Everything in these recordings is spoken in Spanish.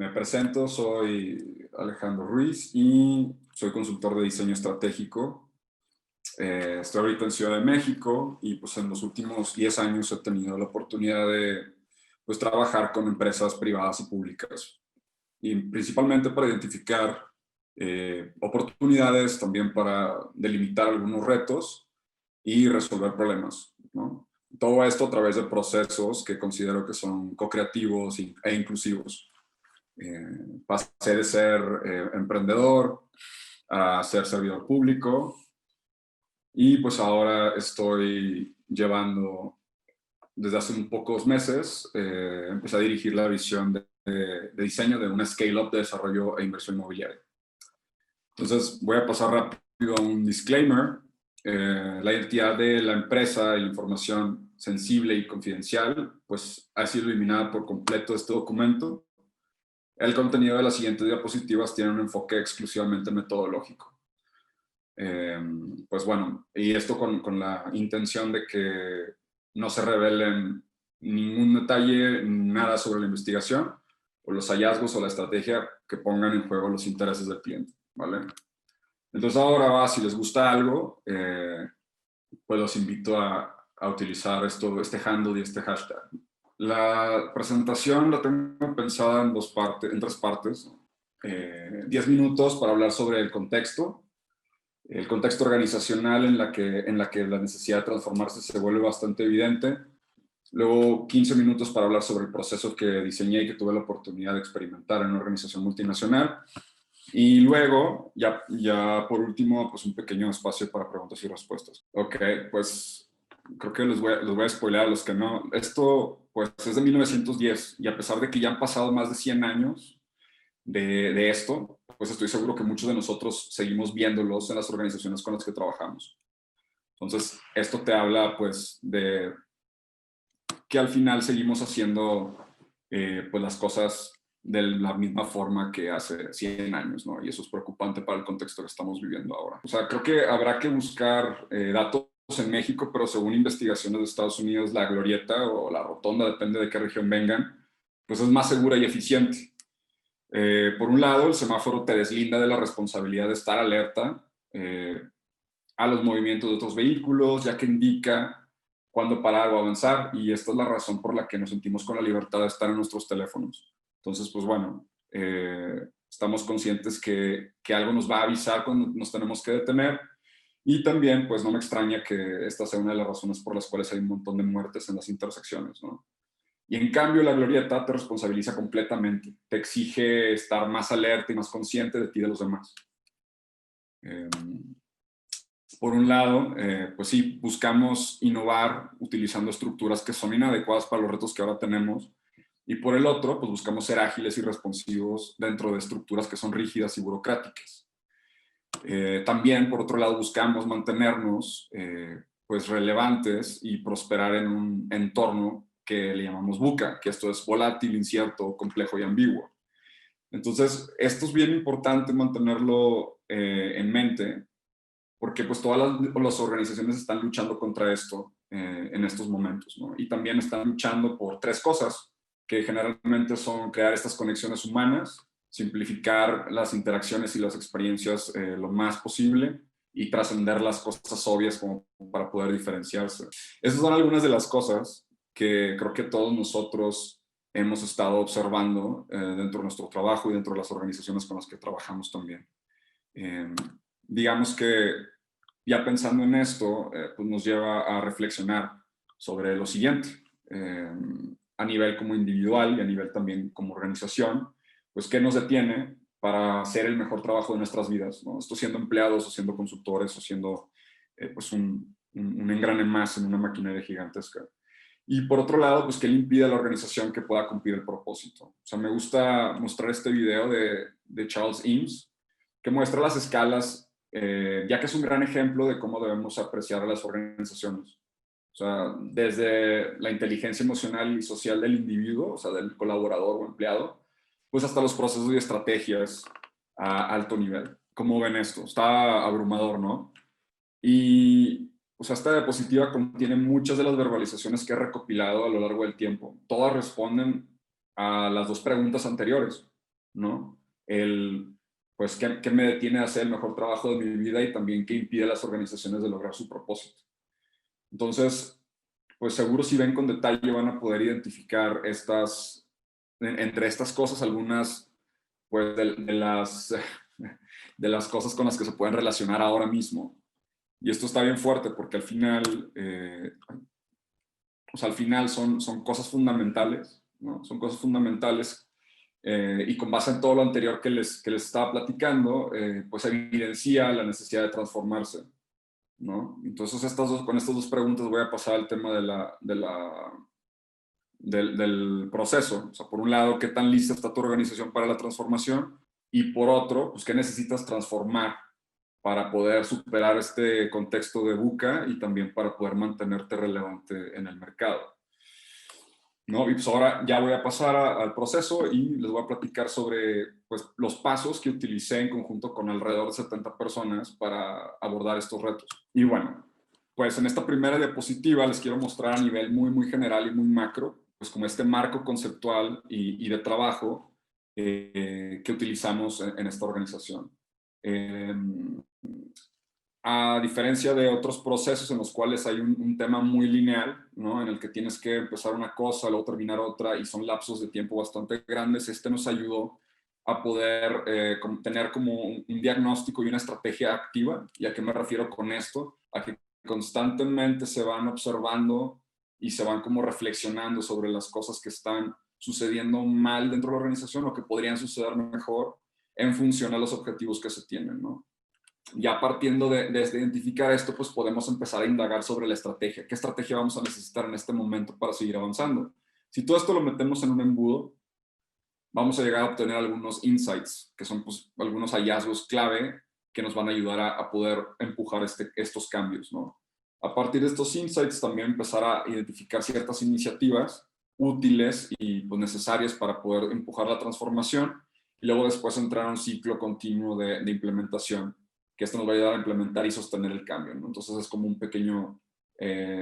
Me presento, soy Alejandro Ruiz y soy consultor de diseño estratégico. Estoy ahorita en Ciudad de México y pues en los últimos 10 años he tenido la oportunidad de pues, trabajar con empresas privadas y públicas. Y principalmente para identificar oportunidades, también para delimitar algunos retos y resolver problemas, ¿no? Todo esto a través de procesos que considero que son co-creativos e inclusivos. Pasé de ser emprendedor a ser servidor público y pues ahora estoy llevando, desde hace un pocos meses, empecé a dirigir la visión de diseño de una scale-up de desarrollo e inversión inmobiliaria. Entonces voy a pasar rápido a un disclaimer. La identidad de la empresa y la información sensible y confidencial pues ha sido eliminada por completo de este documento. El contenido de las siguientes diapositivas tiene un enfoque exclusivamente metodológico. Pues bueno, y esto con la intención de que no se revelen ningún detalle, nada sobre la investigación, o los hallazgos o la estrategia que pongan en juego los intereses del cliente, ¿vale? Entonces ahora si les gusta algo, pues los invito a utilizar este handle y este hashtag. La presentación la tengo pensada en tres partes. 10 minutos para hablar sobre el contexto organizacional en la que la necesidad de transformarse se vuelve bastante evidente. Luego 15 minutos para hablar sobre el proceso que diseñé y que tuve la oportunidad de experimentar en una organización multinacional. Y luego, ya por último, pues un pequeño espacio para preguntas y respuestas. Ok, pues creo que los voy a spoilear a los que no. Esto pues es de 1910 y a pesar de que ya han pasado más de 100 años de esto, pues estoy seguro que muchos de nosotros seguimos viéndolos en las organizaciones con las que trabajamos. Entonces, esto te habla pues de que al final seguimos haciendo pues las cosas de la misma forma que hace 100 años, ¿no? Y eso es preocupante para el contexto que estamos viviendo ahora. O sea, creo que habrá que buscar datos en México, pero según investigaciones de Estados Unidos, la glorieta o la rotonda, depende de qué región vengan, pues es más segura y eficiente. Por un lado, el semáforo te deslinda de la responsabilidad de estar alerta a los movimientos de otros vehículos, ya que indica cuándo parar o avanzar, y esta es la razón por la que nos sentimos con la libertad de estar en nuestros teléfonos. Entonces, pues bueno, estamos conscientes que algo nos va a avisar cuando nos tenemos que detener, y también, pues no me extraña que esta sea una de las razones por las cuales hay un montón de muertes en las intersecciones, ¿no? Y en cambio, la glorieta te responsabiliza completamente, te exige estar más alerta y más consciente de ti y de los demás. Por un lado, pues sí, buscamos innovar utilizando estructuras que son inadecuadas para los retos que ahora tenemos, y por el otro, pues buscamos ser ágiles y responsivos dentro de estructuras que son rígidas y burocráticas. También, por otro lado, buscamos mantenernos pues relevantes y prosperar en un entorno que le llamamos VUCA, que esto es volátil, incierto, complejo y ambiguo. Entonces, esto es bien importante mantenerlo en mente, porque pues todas las organizaciones están luchando contra esto en estos momentos, ¿no? Y también están luchando por tres cosas, que generalmente son crear estas conexiones humanas, simplificar las interacciones y las experiencias lo más posible y trascender las cosas obvias como para poder diferenciarse. Esas son algunas de las cosas que creo que todos nosotros hemos estado observando dentro de nuestro trabajo y dentro de las organizaciones con las que trabajamos también. Digamos que ya pensando en esto, pues nos lleva a reflexionar sobre lo siguiente. A nivel como individual y a nivel también como organización, pues qué nos detiene para hacer el mejor trabajo de nuestras vidas, ¿no? Esto siendo empleados o siendo consultores o siendo pues un engrane más en una maquinaria gigantesca. Y por otro lado, pues qué le impide a la organización que pueda cumplir el propósito. O sea, me gusta mostrar este video de Charles Eames, que muestra las escalas, ya que es un gran ejemplo de cómo debemos apreciar a las organizaciones. O sea, desde la inteligencia emocional y social del individuo, o sea, del colaborador o empleado, pues hasta los procesos y estrategias a alto nivel. ¿Cómo ven esto? Está abrumador, ¿no? Y, o sea, esta diapositiva contiene muchas de las verbalizaciones que he recopilado a lo largo del tiempo. Todas responden a las dos preguntas anteriores. ¿no? Pues, ¿qué me detiene de hacer el mejor trabajo de mi vida y también qué impide a las organizaciones de lograr su propósito? Entonces, pues seguro si ven con detalle van a poder identificar entre estas cosas algunas pues de las cosas con las que se pueden relacionar ahora mismo. Y esto está bien fuerte porque al final, pues al final son cosas fundamentales, ¿no? Son cosas fundamentales y con base en todo lo anterior que les estaba platicando, pues evidencia la necesidad de transformarse, ¿no? Entonces con estas dos preguntas voy a pasar al tema del proceso. O sea, por un lado, ¿qué tan lista está tu organización para la transformación? Y por otro, pues, ¿qué necesitas transformar para poder superar este contexto de VUCA y también para poder mantenerte relevante en el mercado? ¿No? Y pues ahora ya voy a pasar al proceso y les voy a platicar sobre pues, los pasos que utilicé en conjunto con alrededor de 70 personas para abordar estos retos. Y bueno, pues en esta primera diapositiva les quiero mostrar a nivel muy general y muy macro, pues como este marco conceptual y de trabajo que utilizamos en esta organización. A diferencia de otros procesos en los cuales hay un tema muy lineal, ¿no? En el que tienes que empezar una cosa, luego terminar otra, y son lapsos de tiempo bastante grandes, este nos ayudó a poder tener como un diagnóstico y una estrategia activa. ¿Y a qué me refiero con esto? A que constantemente se van observando y se van como reflexionando sobre las cosas que están sucediendo mal dentro de la organización o que podrían suceder mejor en función a los objetivos que se tienen, ¿no? Ya partiendo de identificar esto, pues podemos empezar a indagar sobre la estrategia. ¿Qué estrategia vamos a necesitar en este momento para seguir avanzando? Si todo esto lo metemos en un embudo, vamos a llegar a obtener algunos insights, que son pues, algunos hallazgos clave que nos van a ayudar a poder empujar estos cambios, ¿no? A partir de estos insights también empezar a identificar ciertas iniciativas útiles y pues, necesarias para poder empujar la transformación y luego después entrar a un ciclo continuo de implementación, que esto nos va a ayudar a implementar y sostener el cambio, ¿no? Entonces es como un pequeño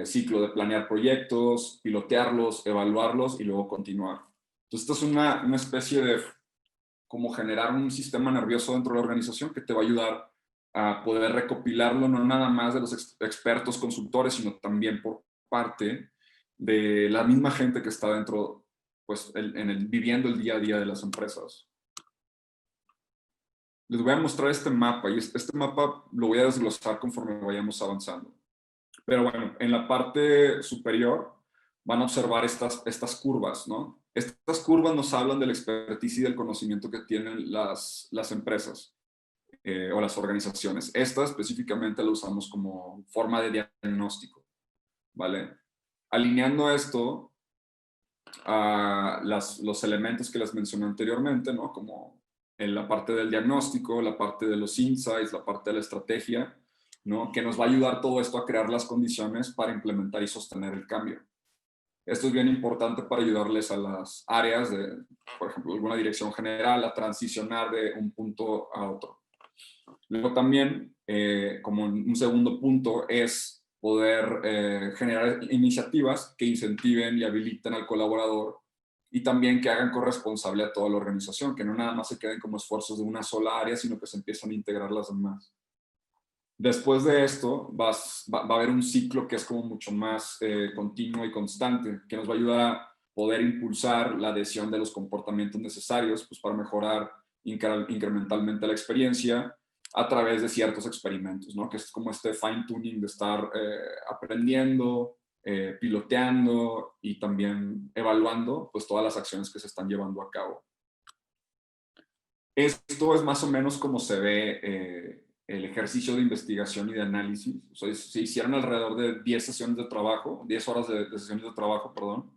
ciclo de planear proyectos, pilotearlos, evaluarlos y luego continuar. Entonces, esto es una especie de como generar un sistema nervioso dentro de la organización que te va a ayudar a poder recopilarlo, no nada más de los expertos consultores, sino también por parte de la misma gente que está dentro, pues, viviendo el día a día de las empresas. Les voy a mostrar este mapa y este mapa lo voy a desglosar conforme vayamos avanzando. Pero bueno, en la parte superior van a observar estas curvas, ¿no? Estas curvas nos hablan del expertise y del conocimiento que tienen las empresas o las organizaciones. Esta específicamente la usamos como forma de diagnóstico, ¿vale? Alineando esto a los elementos que les mencioné anteriormente, ¿no? Como en la parte del diagnóstico, la parte de los insights, la parte de la estrategia, ¿no? Que nos va a ayudar todo esto a crear las condiciones para implementar y sostener el cambio. Esto es bien importante para ayudarles a las áreas de, por ejemplo, alguna dirección general a transicionar de un punto a otro. Luego también, como un segundo punto, es poder generar iniciativas que incentiven y habiliten al colaborador y también que hagan corresponsable a toda la organización, que no nada más se queden como esfuerzos de una sola área, sino que se empiezan a integrar las demás. Después de esto va a haber un ciclo que es como mucho más continuo y constante, que nos va a ayudar a poder impulsar la adhesión de los comportamientos necesarios pues, para mejorar incrementalmente la experiencia a través de ciertos experimentos, ¿no? Que es como este fine tuning de estar aprendiendo, piloteando y también evaluando pues, todas las acciones que se están llevando a cabo. Esto es más o menos como se ve el ejercicio de investigación y de análisis. O sea, se hicieron alrededor de 10 sesiones de trabajo, 10 horas de sesiones de trabajo, perdón,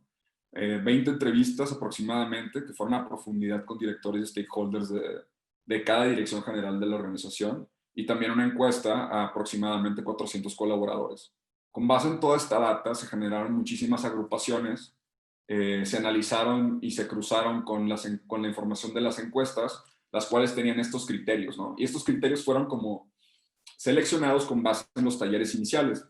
20 entrevistas aproximadamente que fueron a profundidad con directores y stakeholders de cada dirección general de la organización y también una encuesta a aproximadamente 400 colaboradores. Con base en toda esta data se generaron muchísimas agrupaciones, se analizaron y se cruzaron con la información de las encuestas, las cuales tenían estos criterios, ¿no? Y estos criterios fueron como seleccionados con base en los talleres iniciales.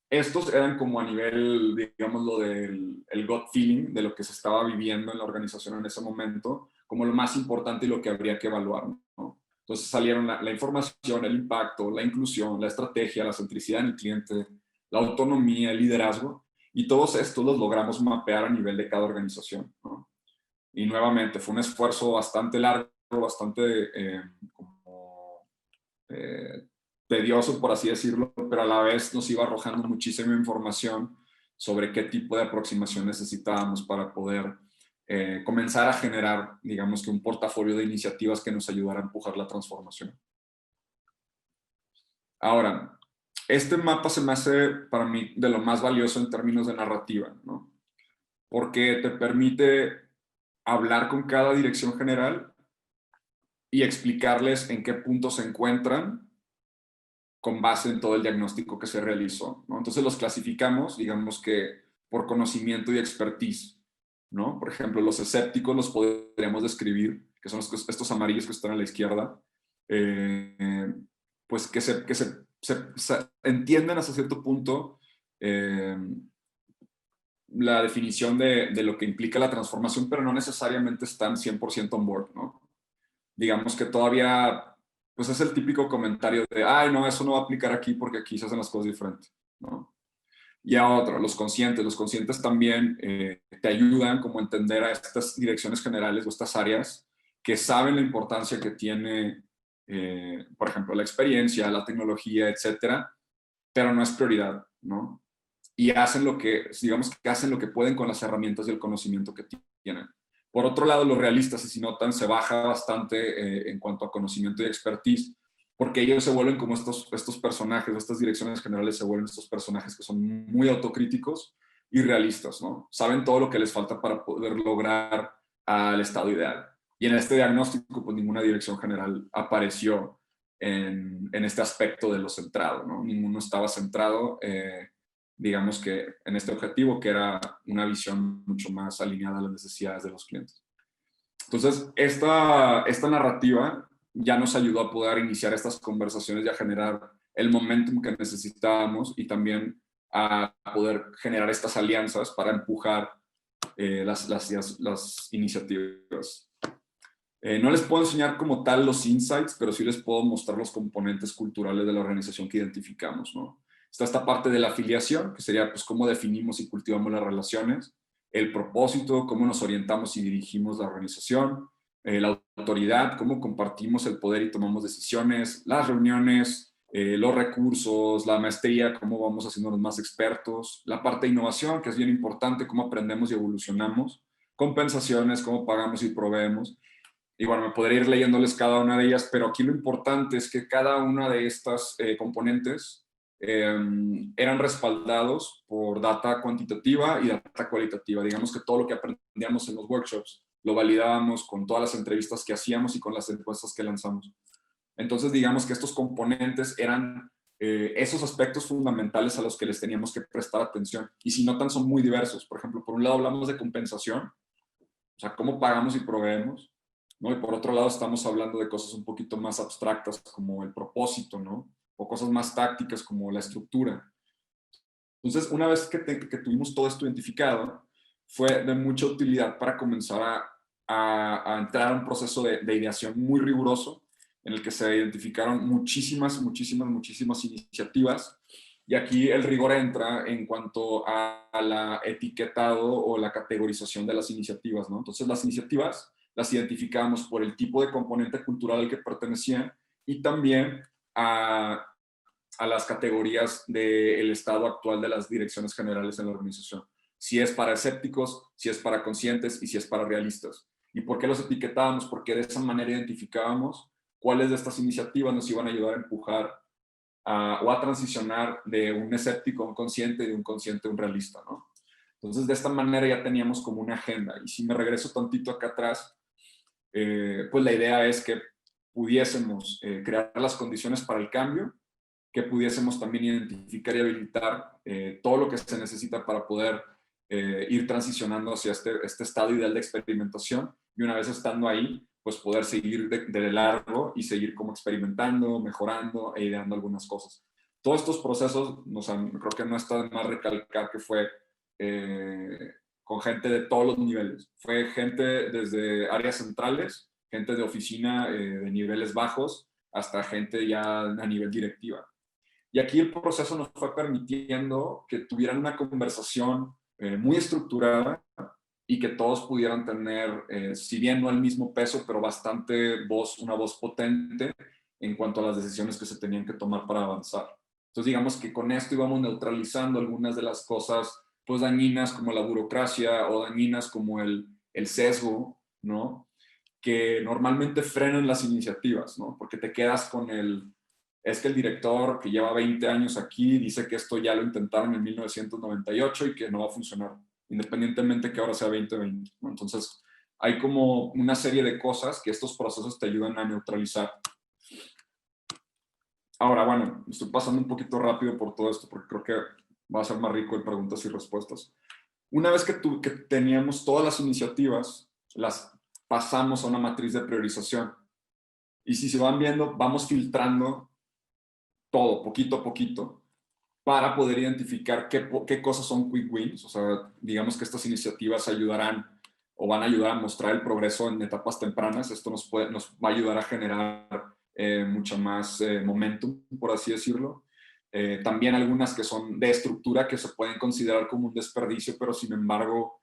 Estos eran como a nivel, digamos, lo del gut feeling de lo que se estaba viviendo en la organización en ese momento, como lo más importante y lo que habría que evaluar, ¿no? Entonces salieron la información, el impacto, la inclusión, la estrategia, la centricidad en el cliente, la autonomía, el liderazgo, y todos estos los logramos mapear a nivel de cada organización, ¿no? Y nuevamente fue un esfuerzo bastante largo, bastante como, tedioso, por así decirlo, pero a la vez nos iba arrojando muchísima información sobre qué tipo de aproximación necesitábamos para poder comenzar a generar, digamos que un portafolio de iniciativas que nos ayudara a empujar la transformación. Ahora, este mapa se me hace para mí de lo más valioso en términos de narrativa, ¿no? Porque te permite hablar con cada dirección general y explicarles en qué punto se encuentran con base en todo el diagnóstico que se realizó, ¿no? Entonces los clasificamos, digamos que por conocimiento y expertise, ¿no? Por ejemplo, los escépticos los podríamos describir, que son estos amarillos que están a la izquierda, pues que se entienden hasta cierto punto la definición de lo que implica la transformación, pero no necesariamente están 100% on board, ¿no? Digamos que todavía, pues es el típico comentario de, ay, no, eso no va a aplicar aquí porque aquí se hacen las cosas diferentes, ¿no? Y a otro, los conscientes también te ayudan como a entender a estas direcciones generales o estas áreas que saben la importancia que tiene, por ejemplo, la experiencia, la tecnología, etcétera, pero no es prioridad, ¿no? Y hacen lo que, digamos que hacen lo que pueden con las herramientas y el conocimiento que tienen. Por otro lado, los realistas, y si notan, se baja bastante en cuanto a conocimiento y expertise, porque ellos se vuelven como estos personajes, estas direcciones generales se vuelven estos personajes que son muy autocríticos y realistas, ¿no? Saben todo lo que les falta para poder lograr al estado ideal. Y en este diagnóstico, pues ninguna dirección general apareció en este aspecto de lo centrado, ¿no? Ninguno estaba centrado, digamos que en este objetivo, que era una visión mucho más alineada a las necesidades de los clientes. Entonces, esta narrativa ya nos ayudó a poder iniciar estas conversaciones y a generar el momentum que necesitábamos y también a poder generar estas alianzas para empujar las iniciativas. No les puedo enseñar como tal los insights, pero sí les puedo mostrar los componentes culturales de la organización que identificamos, ¿no? Está esta parte de la afiliación, que sería pues cómo definimos y cultivamos las relaciones, el propósito, cómo nos orientamos y dirigimos la organización, la autoridad, cómo compartimos el poder y tomamos decisiones, las reuniones, los recursos, la maestría, cómo vamos haciéndonos más expertos, la parte de innovación, que es bien importante, cómo aprendemos y evolucionamos, compensaciones, cómo pagamos y proveemos. Y bueno, me podría ir leyéndoles cada una de ellas, pero aquí lo importante es que cada una de estas componentes eran respaldados por data cuantitativa y data cualitativa. Digamos que todo lo que aprendíamos en los workshops lo validábamos con todas las entrevistas que hacíamos y con las encuestas que lanzamos. Entonces, digamos que estos componentes eran esos aspectos fundamentales a los que les teníamos que prestar atención. Y si notan, son muy diversos. Por ejemplo, por un lado hablamos de compensación, o sea, cómo pagamos y proveemos, ¿no? Y por otro lado estamos hablando de cosas un poquito más abstractas como el propósito, ¿no? O cosas más tácticas como la estructura. Entonces, una vez que tuvimos todo esto identificado, fue de mucha utilidad para comenzar a entrar a un proceso de ideación muy riguroso en el que se identificaron muchísimas iniciativas. Y aquí el rigor entra en cuanto a la etiquetado o la categorización de las iniciativas, ¿no? Entonces, las iniciativas las identificamos por el tipo de componente cultural al que pertenecían y también a las categorías del estado actual de las direcciones generales en la organización. Si es para escépticos, si es para conscientes y si es para realistas. ¿Y por qué los etiquetábamos? Porque de esa manera identificábamos cuáles de estas iniciativas nos iban a ayudar a empujar o a transicionar de un escéptico a un consciente y de un consciente a un realista, ¿no? Entonces, de esta manera ya teníamos como una agenda. Y si me regreso tantito acá atrás, pues la idea es que pudiésemos crear las condiciones para el cambio, que pudiésemos también identificar y habilitar todo lo que se necesita para poder ir transicionando hacia este estado ideal de experimentación y una vez estando ahí, pues poder seguir de largo y seguir como experimentando, mejorando e ideando algunas cosas. Todos estos procesos, creo que no está de más recalcar que fue con gente de todos los niveles. Fue gente desde áreas centrales, gente de oficina de niveles bajos, hasta gente ya a nivel directiva. Y aquí el proceso nos fue permitiendo que tuvieran una conversación muy estructurada y que todos pudieran tener, si bien no el mismo peso, pero bastante voz, una voz potente en cuanto a las decisiones que se tenían que tomar para avanzar. Entonces, digamos que con esto íbamos neutralizando algunas de las cosas pues dañinas como la burocracia o dañinas como el sesgo, ¿no? Que normalmente frenan las iniciativas, ¿no? Porque te quedas con es que el director que lleva 20 años aquí dice que esto ya lo intentaron en 1998 y que no va a funcionar, independientemente que ahora sea 2020, ¿no? Entonces, hay como una serie de cosas que estos procesos te ayudan a neutralizar. Ahora, bueno, estoy pasando un poquito rápido por todo esto porque creo que va a ser más rico en preguntas y respuestas. Una vez que teníamos todas las iniciativas, las pasamos a una matriz de priorización. Y si se van viendo, vamos filtrando todo, poquito a poquito, para poder identificar qué cosas son quick wins. O sea, digamos que estas iniciativas ayudarán o van a ayudar a mostrar el progreso en etapas tempranas. Esto nos va a ayudar a generar mucho más momentum, por así decirlo. También algunas que son de estructura que se pueden considerar como un desperdicio, pero sin embargo,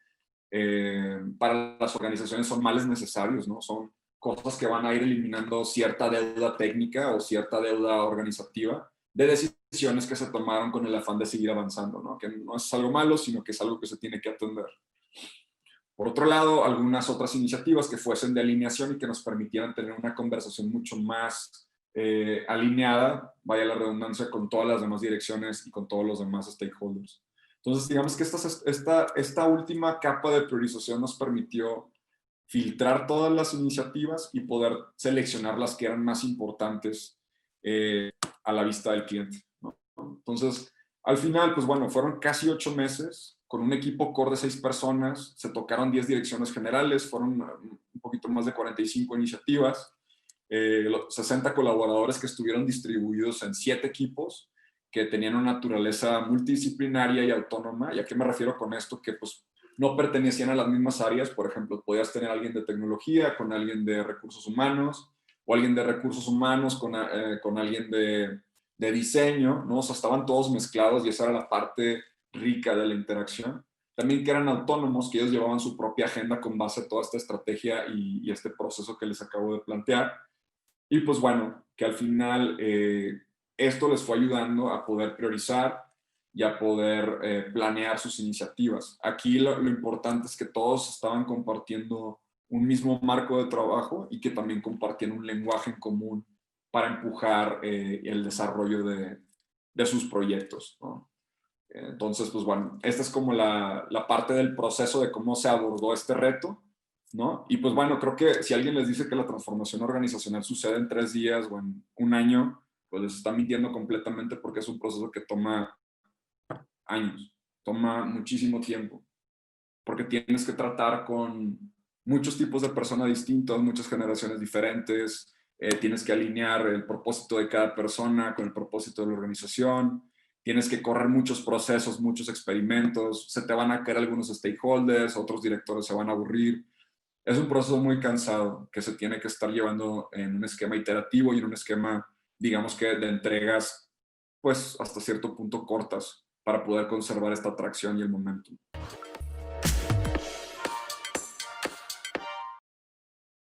para las organizaciones son males necesarios, ¿no? Son cosas que van a ir eliminando cierta deuda técnica o cierta deuda organizativa de decisiones que se tomaron con el afán de seguir avanzando, ¿no? Que no es algo malo, sino que es algo que se tiene que atender. Por otro lado, algunas otras iniciativas que fuesen de alineación y que nos permitieran tener una conversación mucho más alineada, vaya la redundancia, con todas las demás direcciones y con todos los demás stakeholders. Entonces, digamos que esta última capa de priorización nos permitió filtrar todas las iniciativas y poder seleccionar las que eran más importantes a la vista del cliente, ¿no? Entonces, al final, pues bueno, fueron casi 8 meses con un equipo core de 6 personas, se tocaron 10 direcciones generales, fueron un poquito más de 45 iniciativas, 60 colaboradores que estuvieron distribuidos en 7 equipos que tenían una naturaleza multidisciplinaria y autónoma. ¿Y a qué me refiero con esto? Que pues no pertenecían a las mismas áreas. Por ejemplo, podías tener a alguien de tecnología con alguien de recursos humanos, o alguien de recursos humanos con alguien de diseño, ¿no? O sea, estaban todos mezclados y esa era la parte rica de la interacción. También que eran autónomos, que ellos llevaban su propia agenda con base a toda esta estrategia y este proceso que les acabo de plantear. Y pues bueno, que al final esto les fue ayudando a poder priorizar y a poder planear sus iniciativas. Aquí lo importante es que todos estaban compartiendo un mismo marco de trabajo y que también compartían un lenguaje en común para empujar el desarrollo de sus proyectos, ¿no? Entonces, pues bueno, esta es como la parte del proceso de cómo se abordó este reto, ¿no? Y pues bueno, creo que si alguien les dice que la transformación organizacional sucede en 3 días o en un año, pues les está mintiendo completamente porque es un proceso que toma años, toma muchísimo tiempo, porque tienes que tratar con muchos tipos de personas distintos, muchas generaciones diferentes, tienes que alinear el propósito de cada persona con el propósito de la organización, tienes que correr muchos procesos, muchos experimentos, se te van a caer algunos stakeholders, otros directores se van a aburrir. Es un proceso muy cansado que se tiene que estar llevando en un esquema iterativo y en un esquema, digamos que de entregas, pues hasta cierto punto cortas para poder conservar esta atracción y el momento.